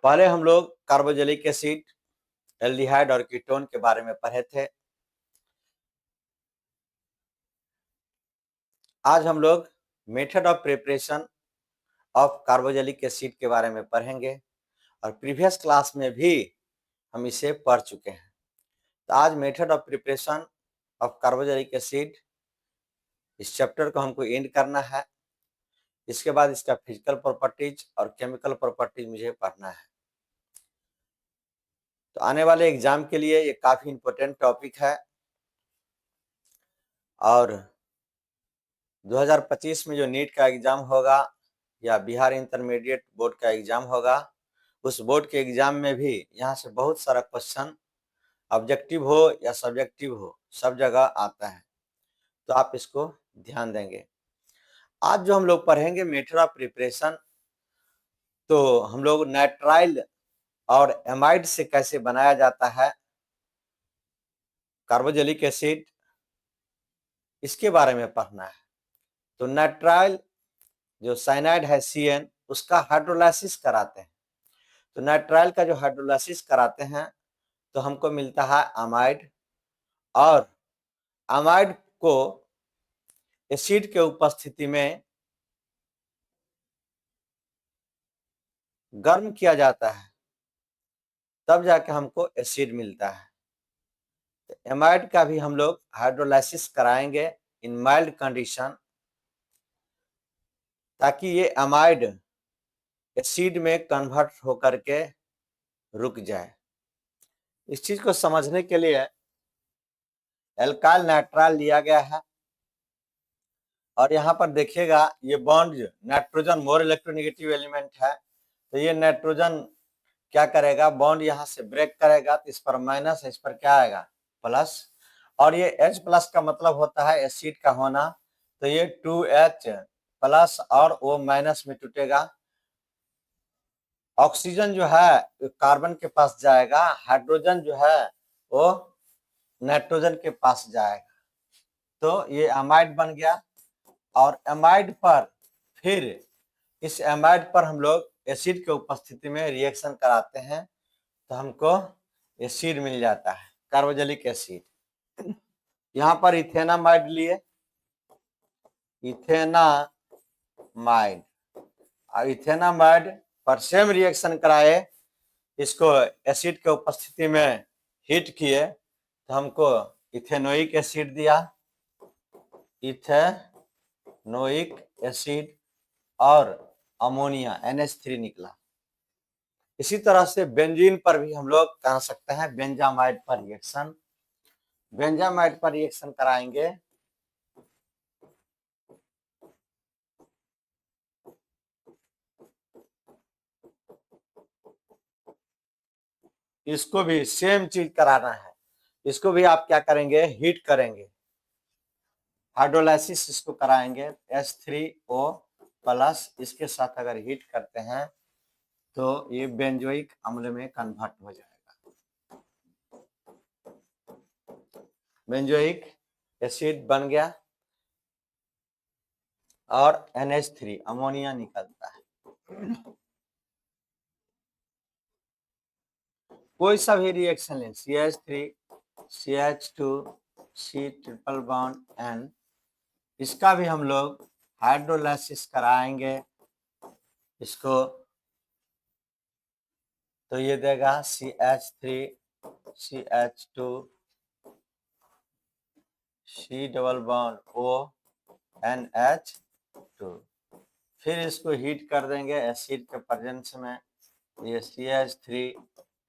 पहले हम लोग कार्बोक्सिलिक एसिड, एल्डिहाइड और कीटोन के बारे में पढ़े थे। आज हम लोग method of preparation of carboxylic acid के बारे में पढ़ेंगे और प्रीवियस क्लास में भी हम इसे पढ़ चुके हैं। तो आज method of preparation of carboxylic acid इस चैप्टर को हमको एंड करना है। इसके बाद इसका फिजिकल प्रॉपर्टीज और केमिकल प्रॉपर्टीज मुझे पढ़ना है। तो आने वाले एग्जाम के लिए ये काफी इंपॉर्टेंट टॉपिक है और 2025 में जो नीट का एग्जाम होगा या बिहार इंटरमीडिएट बोर्ड का एग्जाम होगा, उस बोर्ड के एग्जाम में भी यहाँ से बहुत सारा क्वेश्चन ऑब्जेक्टिव हो या सब्जेक्टिव हो, सब जगह आता है, तो आप इसको ध्यान देंगे। आज जो हम लोग पढ़ेंगे मेथड ऑफ प्रिपरेशन, तो हम लोग नाइट्राइल और एमाइड से कैसे बनाया जाता है कार्बोक्सिलिक एसिड, इसके बारे में पढ़ना है। तो नाइट्राइल जो साइनाइड है CN, उसका हाइड्रोलाइसिस कराते हैं। तो नाइट्राइल का जो हाइड्रोलाइसिस कराते हैं तो हमको मिलता है अमाइड, और अमाइड को एसिड के उपस्थिति में गर्म किया जाता है, तब जाके हमको एसिड मिलता है। तो एमाइड का भी हम लोग हाइड्रोलाइसिस कराएंगे इन माइल्ड कंडीशन, ताकि ये अमाइड एसिड में कन्वर्ट होकर के रुक जाए। इस चीज को समझने के लिए एल्काइल नाइट्राइल लिया गया है, और यहाँ पर देखिएगा ये bond nitrogen more electronegative element है, तो ये नाइट्रोजन क्या करेगा, बॉन्ड यहाँ से ब्रेक करेगा, तो इस पर माइनस, इस पर क्या आएगा, प्लस, और ये H+ का मतलब होता है एसिड का होना, तो ये 2H+ और वो माइनस में टूटेगा। ऑक्सीजन जो है कार्बन के पास जाएगा, हाइड्रोजन जो है वो नाइट्रोजन के पास जाएगा, तो ये अमाइड बन गया। और एमाइड पर फिर इस एमाइड पर हम लोग एसिड के उपस्थिति में रिएक्शन कराते हैं, तो हमको एसिड मिल जाता है, कार्बोक्सिलिक एसिड। यहाँ पर इथेनामाइड लिए, इथेनामाइड, और इथेनामाइड पर सेम रिएक्शन कराए, इसको एसिड के उपस्थिति में हीट किए, तो हमको इथेनोइक एसिड दिया, इथेनोइक एसिड, और अमोनिया NH3 निकला। इसी तरह से बेंजीन पर भी हम लोग कर सकते हैं बेंजामाइड पर रिएक्शन। बेंजामाइड पर रिएक्शन कराएंगे, इसको भी सेम चीज कराना है, इसको भी आप क्या करेंगे, हीट करेंगे, हाइड्रोलाइसिस इसको कराएंगे, H3O+, इसके साथ अगर हीट करते हैं तो ये बेंजोइक अम्ल में कन्वर्ट हो जाएगा, बेंजोइक एसिड बन गया, और NH3 अमोनिया निकलता है। कोई सा भी रिएक्शन लें, CH3 CH2 C∼N, इसका भी हम लोग हाइड्रोलाइसिस कराएंगे इसको, तो ये देगा CH3 CH2 C∼O NH2, फिर इसको हीट कर देंगे एसिड के प्रेजेंस में, ये CH3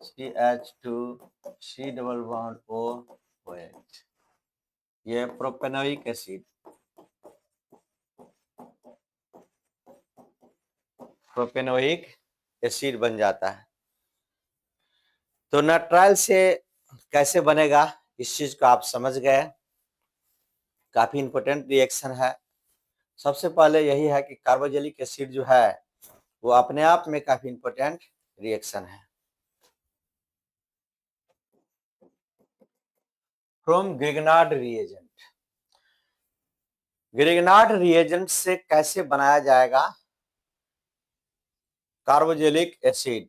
CH2 C∼O OH, ये प्रोपेनोइक एसिड, प्रोपेनोइक एसिड बन जाता है। तो नाइट्राइल से कैसे बनेगा, इस चीज को आप समझ गए, काफी इंपॉर्टेंट रिएक्शन है। सबसे पहले यही है कि कार्बोक्सिलिक एसिड जो है वो अपने आप में काफी इंपॉर्टेंट रिएक्शन है। From Grignard reagent, Grignard reagent से कैसे बनाया जाएगा कार्बोक्सिलिक एसिड,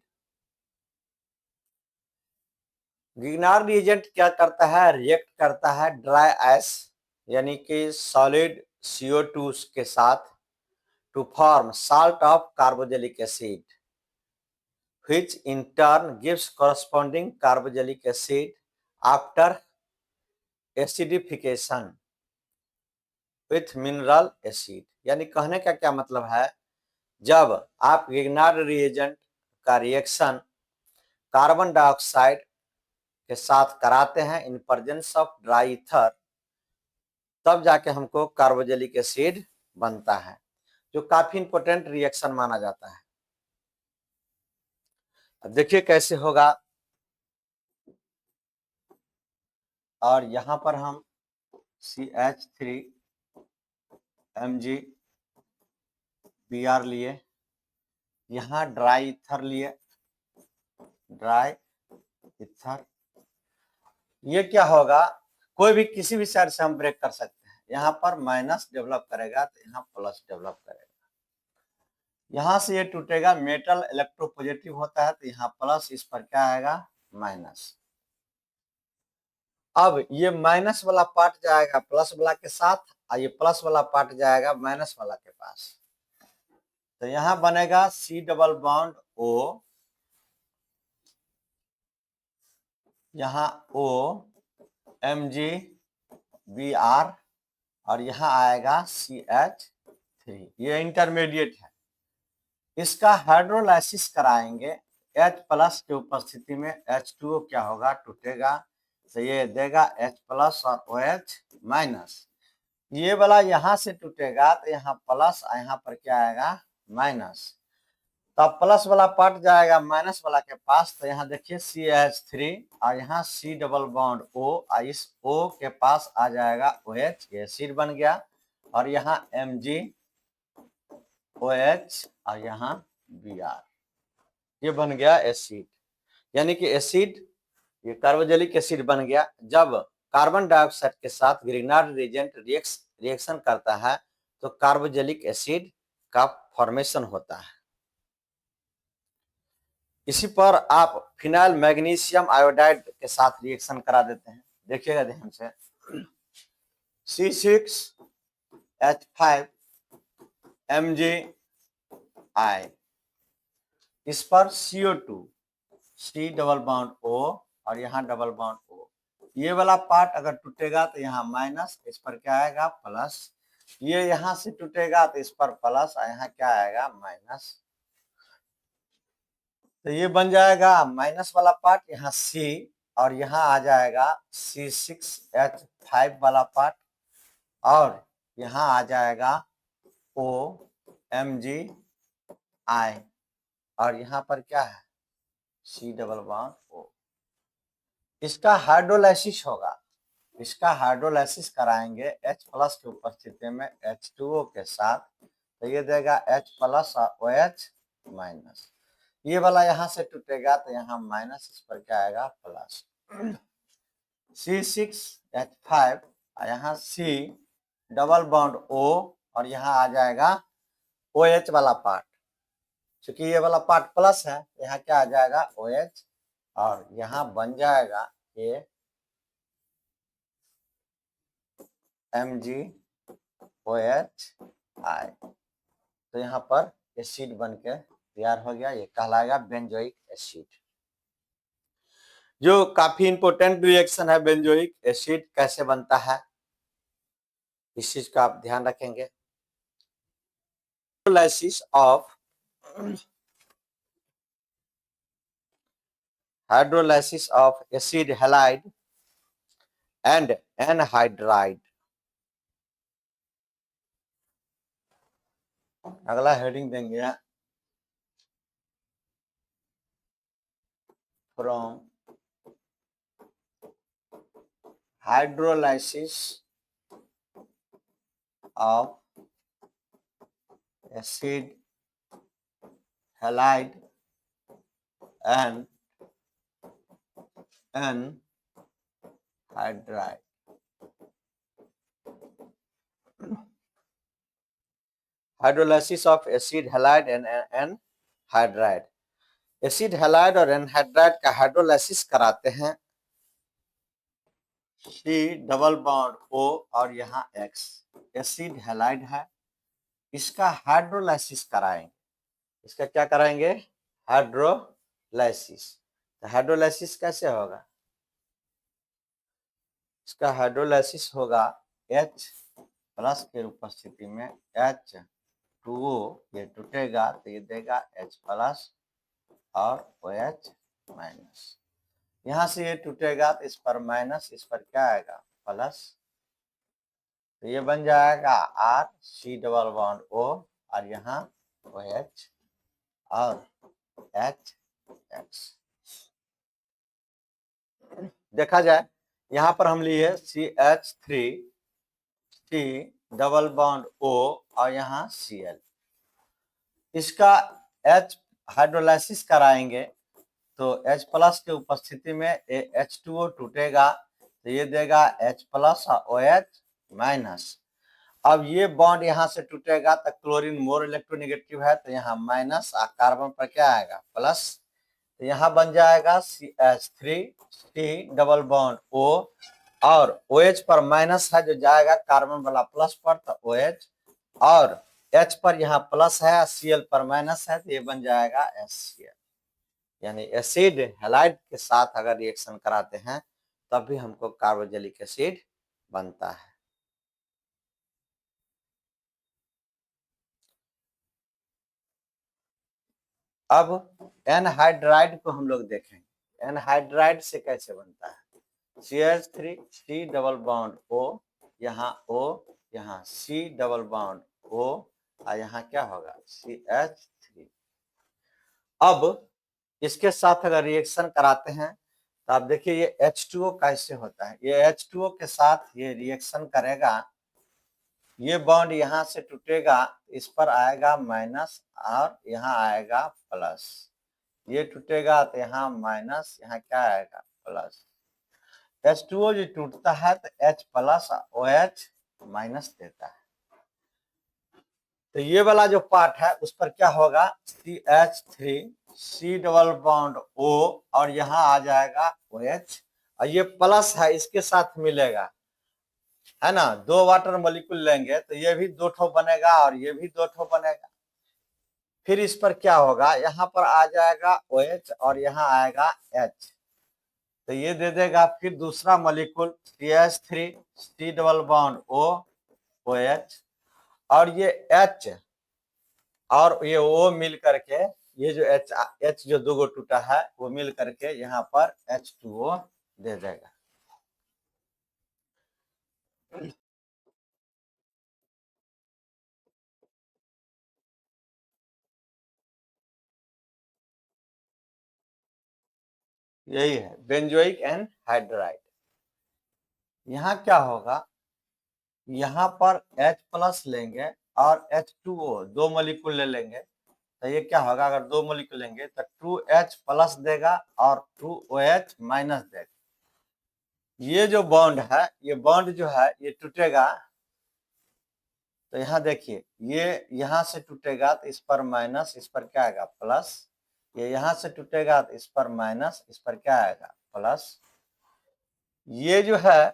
गिगनार रिएजेंट क्या करता है, रिएक्ट करता है ड्राई आइस यानी कि सॉलिड CO2 के साथ to form salt of carboxylic acid which in turn gives corresponding carboxylic acid after acidification with mineral acid। यानी कहने का क्या मतलब है, जब आप गिगनार्ड रिएजेंट का रिएक्शन कार्बन डाइऑक्साइड के साथ कराते हैं in presence of dry ether, तब जाके हमको कार्बोजेलिक एसिड बनता है, जो काफी इंपॉर्टेंट रिएक्शन माना जाता है। अब देखिए कैसे होगा, और यहां पर हम CH3Mg लिए, यहाँ ड्राई ईथर लिए, ड्राई ईथर। ये क्या होगा, कोई भी किसी भी साइड से हम ब्रेक कर सकते हैं। यहाँ पर माइनस डेवलप करेगा तो यहाँ प्लस डेवलप करेगा, यहाँ से ये टूटेगा, मेटल इलेक्ट्रोपॉजिटिव होता है तो यहाँ प्लस, इस पर क्या आएगा माइनस। अब ये माइनस वाला पार्ट जाएगा प्लस वाला के साथ, और ये प्लस वाला पार्ट जाएगा माइनस वाला के पास, तो यहाँ बनेगा C डबल बॉन्ड O, यहाँ O MgBr, और यहाँ आएगा CH3। ये इंटरमीडिएट है, इसका हाइड्रोलाइसिस कराएंगे H प्लस की उपस्थिति में। H2O क्या होगा, टूटेगा, तो ये देगा H प्लस और OH माइनस। ये वाला यहाँ से टूटेगा तो यहाँ प्लस, यहाँ पर क्या आएगा माइनस, तो प्लस वाला पार्ट जाएगा माइनस वाला के पास, तो यहाँ देखिए CH3 और यहाँ C डबल बॉन्ड O, और इस O के पास आ जाएगा OH, ये एसिड बन गया, और यहाँ MgOH और यहाँ Br, ये बन गया एसिड। यानी कि एसिड, ये कार्बोजेलिक एसिड बन गया। जब कार्बन डाइऑक्साइड के साथ ग्रिग्नार्ड रिएजेंट रिएक्शन करता है तो कार्बोजेलिक एसिड का फॉर्मेशन होता है। इसी पर आप फिनाइल मैग्नीशियम आयोडाइड के साथ रिएक्शन करा देते हैं, देखिएगा ध्यान से। C6H5Mgi, इस पर CO2, C double bond O और यहाँ डबल बॉन्ड O, ये वाला पार्ट अगर टूटेगा तो यहाँ माइनस, इस पर क्या आएगा प्लस, ये यहाँ से टूटेगा तो इस पर प्लस, यहाँ क्या आएगा माइनस, तो ये बन जाएगा माइनस वाला पार्ट यहाँ C, और यहाँ आ जाएगा C6H5 वाला पार्ट, और यहाँ आ जाएगा OMgI, और यहाँ पर क्या है C डबल बॉन्ड O। इसका हाइड्रोलाइसिस होगा, इसका हाइड्रोलाइसिस कराएंगे H प्लस की उपस्थिति में H2O के साथ, तो ये देगा H प्लस और OH माइनस। ये वाला यहाँ से टूटेगा तो यहाँ माइनस, इस पर क्या आएगा प्लस। C6H5 और यहाँ C डबल बॉन्ड O, और यहाँ आ जाएगा OH वाला पार्ट, क्योंकि ये वाला पार्ट प्लस है, यहाँ क्या आ जाएगा OH, और यहाँ बन जाएगा ये MgOHI, तो यहाँ पर एसिड बन के तैयार हो गया, ये कहलाएगा बेंजोइक एसिड। जो काफी इंपॉर्टेंट रिएक्शन है बेंजोइक एसिड कैसे बनता है, इस चीज का आप ध्यान रखेंगे। Hydrolysis of acid halide and anhydride. अगला हेडिंग देंगे from hydrolysis of acid halide and anhydride. Hydrolysis of acid halide and anhydride. Acid halide और एनहाइड्राइड का हाइड्रोलाइसिस कराते हैं C डबल बॉन्ड O और यहाँ X एसिड हैलाइड है, इसका हाइड्रोलाइसिस कराएंगे। इसका क्या कराएंगे? हाइड्रोलाइसिस। तो हाइड्रोलाइसिस कैसे होगा? इसका हाइड्रोलाइसिस होगा H प्लस के उपस्थिति में H2O, ये टूटेगा तो ये देगा H प्लस और OH माइनस। यहाँ से ये टूटेगा तो इस पर माइनस, इस पर क्या आएगा? प्लस। तो ये बन जाएगा R C double bond O और यहाँ OH और HX। देखा जाए यहाँ पर हम लिए CH3 C double bond O और यहाँ Cl। इसका H हाइड्रोलाइसिस कराएंगे तो H प्लस के उपस्थिति में H2O टूटेगा तो ये देगा H प्लस और OH माइनस। अब ये बॉन्ड यहाँ से टूटेगा तो क्लोरीन मोर इलेक्ट्रोनेगेटिव है तो यहाँ माइनस और कार्बन पर क्या आएगा? प्लस। तो यहाँ बन जाएगा CH3 C double bond O और OH पर माइनस है जो जाएगा कार्बन वाला प्लस पर, तो OH और H पर यहाँ प्लस है, Cl पर माइनस है, तो ये बन जाएगा HCl। यानी एसिड हैलाइड के साथ अगर रिएक्शन कराते हैं तब भी हमको कार्बोक्सिलिक एसिड बनता है। अब एनहाइड्राइड को हम लोग देखेंगे। एनहाइड्राइड से कैसे बनता है? CH3 C double bond O, यहाँ O, यहाँ C डबल बॉन्ड O और यहाँ क्या होगा? CH3। अब इसके साथ अगर रिएक्शन कराते हैं तो आप देखिए ये H2O कैसे होता है। ये H2O के साथ ये रिएक्शन करेगा, ये बॉन्ड यहाँ से टूटेगा, इस पर आएगा माइनस और यहाँ आएगा प्लस। ये टूटेगा तो यहाँ माइनस, यहाँ क्या आएगा? प्लस। H2O जो टूटता है तो H प्लस OH माइनस देता है। तो ये वाला जो पार्ट है उस पर क्या होगा? CH3 C double bond O और यहाँ आ जाएगा OH और ये प्लस है इसके साथ मिलेगा, है ना। दो वाटर मॉलिक्यूल लेंगे तो ये भी दो ठो बनेगा और ये भी दो ठो बनेगा। फिर इस पर क्या होगा? यहाँ पर आ जाएगा OH और यहाँ आएगा H, तो ये दे देगा फिर दूसरा molecule CH3 C double bond O OH और ये H और ये O मिल करके, ये जो H जो दो गो टूटा है वो मिल करके यहाँ पर H2O दे देगा। यही है बेंजोइक एनहाइड्राइड। यहाँ क्या होगा? यहाँ पर H प्लस लेंगे और H2O दो मॉलिक्यूल ले लेंगे तो ये क्या होगा? अगर दो मॉलिक्यूल लेंगे तो 2H प्लस देगा और 2OH माइनस देगा। ये जो बॉन्ड है, ये बॉन्ड जो है ये टूटेगा तो यहाँ देखिए ये यहाँ से टूटेगा तो इस पर माइनस, इस पर क्या आएगा? प्लस। ये यहाँ से टूटेगा तो इस पर माइनस, इस पर क्या आएगा? प्लस। ये जो है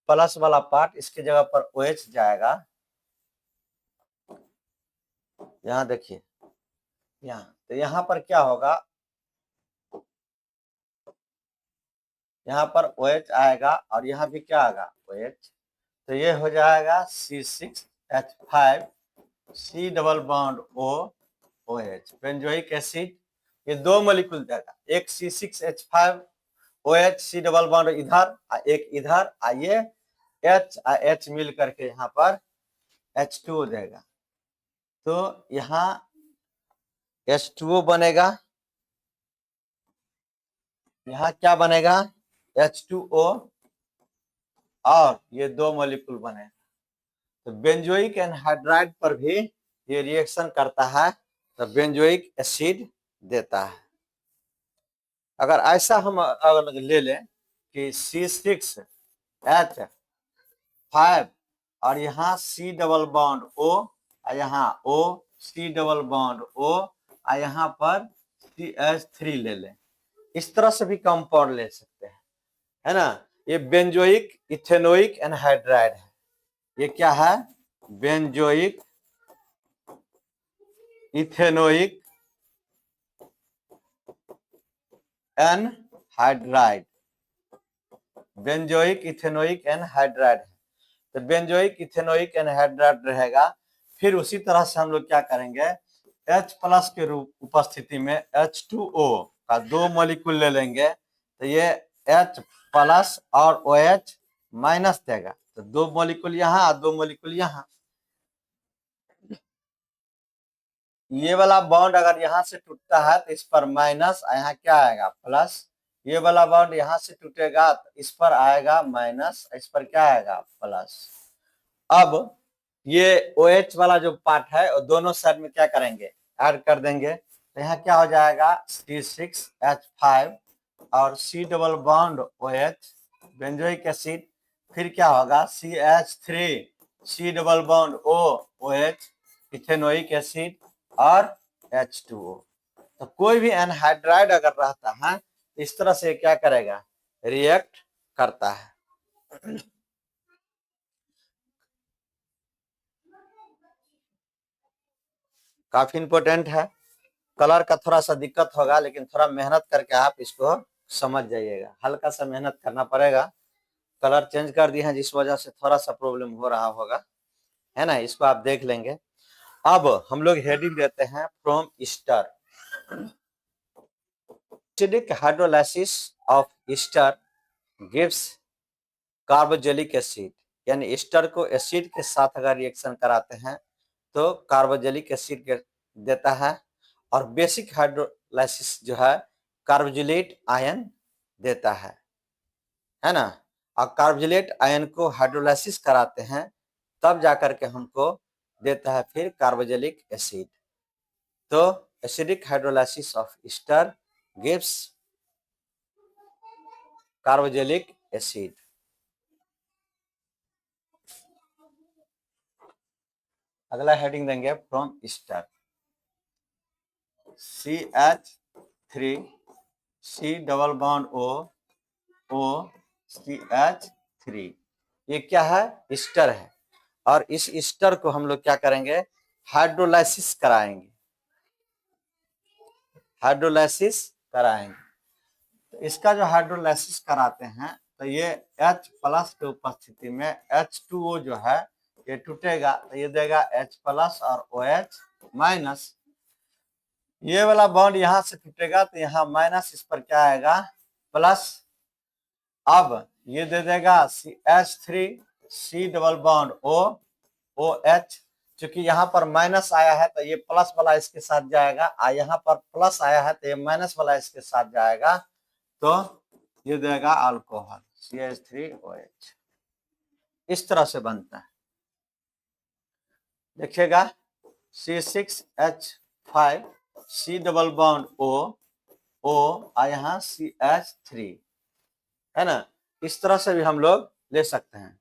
प्लस वाला पार्ट इसके जगह पर OH जाएगा। यहाँ देखिए यहाँ, तो यहाँ पर क्या होगा? यहाँ पर OH आएगा और यहाँ भी क्या आएगा? OH। तो ये हो जाएगा C6H5 C double bond O OH benzoic acid. ये दो मॉलिक्यूल देगा, एक C6H5 OH C double bond इधर और एक इधर, ये H और H मिल करके यहाँ पर H2O देगा। तो यहाँ H2O बनेगा, यहाँ क्या बनेगा? H2O और ये दो मॉलिक्यूल बने। तो बेंजोइक एनहाइड्राइड पर भी ये रिएक्शन करता है तो बेंजोइक एसिड देता है। अगर ऐसा हम अगर ले लें कि C6H5 और यहाँ C डबल बॉन्ड O और यहाँ O C double bond O और यहाँ पर CH3 ले लें, इस तरह से भी कंपाउंड ले सकते हैं, है ना। ये बेंजोइक इथेनोइक एनहाइड्राइड है। ये क्या है? Benzoic ethanoic anhydride, benzoic ethanoic anhydride है। तो बेंजोइक इथेनोइक एनहाइड्राइड रहेगा। फिर उसी तरह से हम लोग क्या करेंगे, H प्लस के रूप उपस्थिति में H2O का 2 मॉलिक्यूल ले लेंगे, तो ये H प्लस और OH माइनस देगा। तो 2 मॉलिक्यूल यहाँ और 2 मॉलिक्यूल यहाँ। ये वाला बॉन्ड अगर यहाँ से टूटता है तो इस पर माइनस, यहाँ क्या आएगा? प्लस। ये वाला बॉन्ड यहाँ से टूटेगा तो इस पर आएगा माइनस, इस पर क्या आएगा? प्लस। अब ये OH वाला जो पार्ट है और दोनों साइड में क्या करेंगे? ऐड कर देंगे। तो यहाँ क्या हो जाएगा? C6H5 और C double bond OH benzoic acid. फिर क्या होगा? CH3 C double bond O OH ethanoic acid और H2O। तो कोई भी एनहाइड्राइड अगर रहता है इस तरह से क्या करेगा? रिएक्ट करता है। काफी इंपॉर्टेंट है। कलर का थोड़ा सा दिक्कत होगा, लेकिन थोड़ा मेहनत करके आप इसको समझ जाइएगा। हल्का सा मेहनत करना पड़ेगा। कलर चेंज कर दिए हैं जिस वजह से थोड़ा सा प्रॉब्लम हो रहा होगा, है ना? इसको आप देख लेंगे। अब हम लोग हेडिंग देते हैं from Easter. Acidic hydrolysis of Easter gives carboxylic acid, यानी ईस्टर को एसिड के साथ अगर रिएक्शन कराते हैं तो कार्बोजेलिक एसिड देता है। और बेसिक हाइड्रोलाइसिस जो है कार्बोजिलेट आयन देता है ना? और कार्बोजिलेट आयन को हाइड्रोलाइसिस कराते हैं तब जाकर के हमको देता है फिर कार्बोजेलिक एसिड। तो acidic hydrolysis of Easter gives carboxylic acid. अगला हेडिंग देंगे from Easter. CH3 C double bond O CH3, ये क्या है? ईस्टर है। और इस ईस्टर को हम लोग क्या करेंगे? हाइड्रोलाइसिस कराएंगे। हाइड्रोलाइसिस कराएंगे। तो इसका जो हाइड्रोलाइसिस कराते हैं तो ये H प्लस के उपस्थिति में H2O जो है ये टूटेगा, तो ये देगा H प्लस और OH माइनस। ये वाला बॉन्ड यहाँ से टूटेगा तो यहाँ माइनस, इस पर क्या आएगा? प्लस। अब ये दे देगा CH3 C double bond O OH। चूंकि यहाँ पर माइनस आया है तो ये प्लस वाला इसके साथ जाएगा, और यहाँ पर प्लस आया है तो ये माइनस वाला इसके साथ जाएगा, तो ये देगा अल्कोहल CH3OH। इस तरह से बनता है। देखिएगा C6H5 C double bond O और यहाँ CH3, है ना? इस तरह से भी हम लोग ले सकते हैं।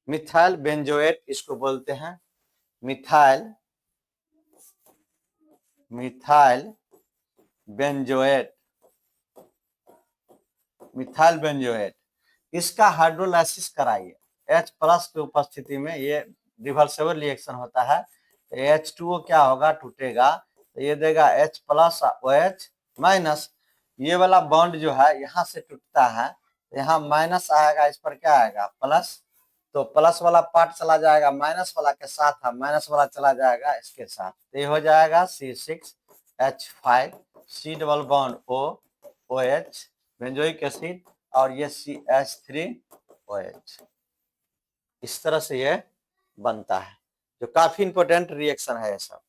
मिथाइल बेंजोएट इसको बोलते हैं। मिथाइल बेंजोएट, मिथाइल बेंजोएट, इसका हाइड्रोलाइसिस कराइए। H प्लस की उपस्थिति में ये रिवर्सिबल रिएक्शन होता है। H2O क्या होगा? टूटेगा, तो ये देगा H प्लस OH माइनस। ये वाला बॉन्ड जो है यहाँ से टूटता है, यहाँ माइनस आएगा, इस पर क्या आएगा? प्लस। तो प्लस वाला पार्ट चला जाएगा माइनस वाला के साथ, माइनस वाला चला जाएगा इसके साथ, तो ये हो जाएगा C6H5 C double bond O OH benzoic acid और ये CH3OH। इस तरह से ये बनता है, जो काफी इंपॉर्टेंट रिएक्शन है ये सब।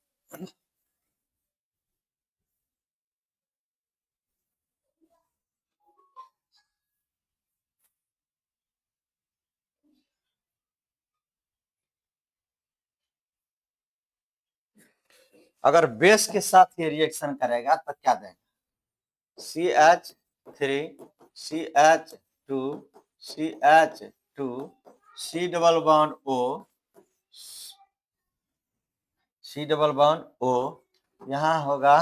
अगर बेस के साथ ये रिएक्शन करेगा तो क्या देगा? CH3 CH2 CH2 C double bond O C double bond O, यहाँ होगा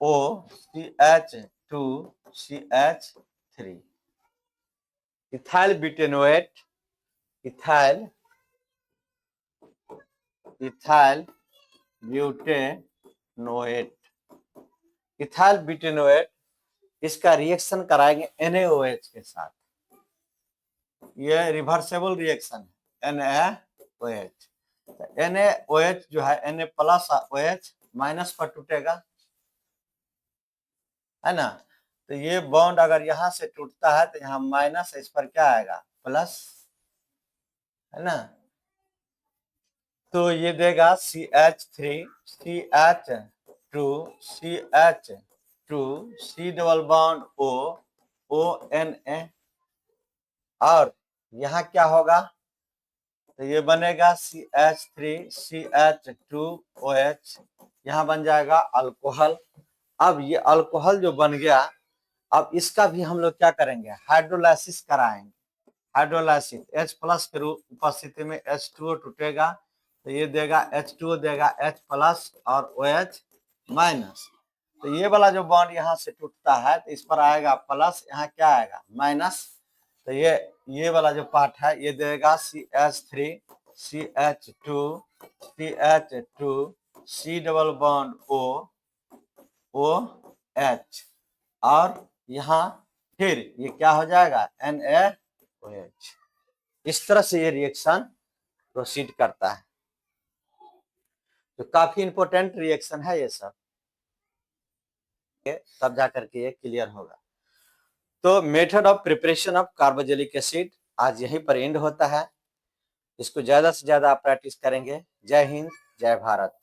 OCH2CH3 इथाइल ब्यूटेनोएट इथाइल ब्यूटेनोएट इथाइल ब्यूटेनोएट इसका रिएक्शन कराएंगे NaOH के साथ। ये रिवर्सेबल रिएक्शन है NaOH। NaOH जो है Na प्लस OH माइनस पर टूटेगा, है ना। तो ये बॉन्ड अगर यहां से टूटता है तो यहाँ माइनस, इस पर क्या आएगा प्लस, है ना। तो ये देगा CH3 CH2 CH2 C double bond O ONA, और यहाँ क्या होगा तो ये बनेगा CH3 CH2OH, यहाँ बन जाएगा अल्कोहल। अब ये अल्कोहल जो बन गया, अब इसका भी हम लोग क्या करेंगे हाइड्रोलाइसिस कराएंगे। हाइड्रोलाइसिस H प्लस के उपस्थिति में H2O टूटेगा तो ये देगा H2O देगा H प्लस और OH माइनस। तो ये वाला जो बॉन्ड यहाँ से टूटता है तो इस पर आएगा प्लस, यहाँ क्या आएगा माइनस। तो ये वाला जो पार्ट है ये देगा CH3 CH2 CH2 C double bond OH, और यहाँ फिर ये क्या हो जाएगा NaOH। इस तरह से ये रिएक्शन प्रोसीड करता है। तो काफी इंपॉर्टेंट रिएक्शन है ये सब, तब जाकर के ये क्लियर होगा। तो method of preparation of carboxylic acid आज यहीं पर एंड होता है। इसको ज्यादा से ज्यादा आप प्रैक्टिस करेंगे। जय हिंद, जय भारत।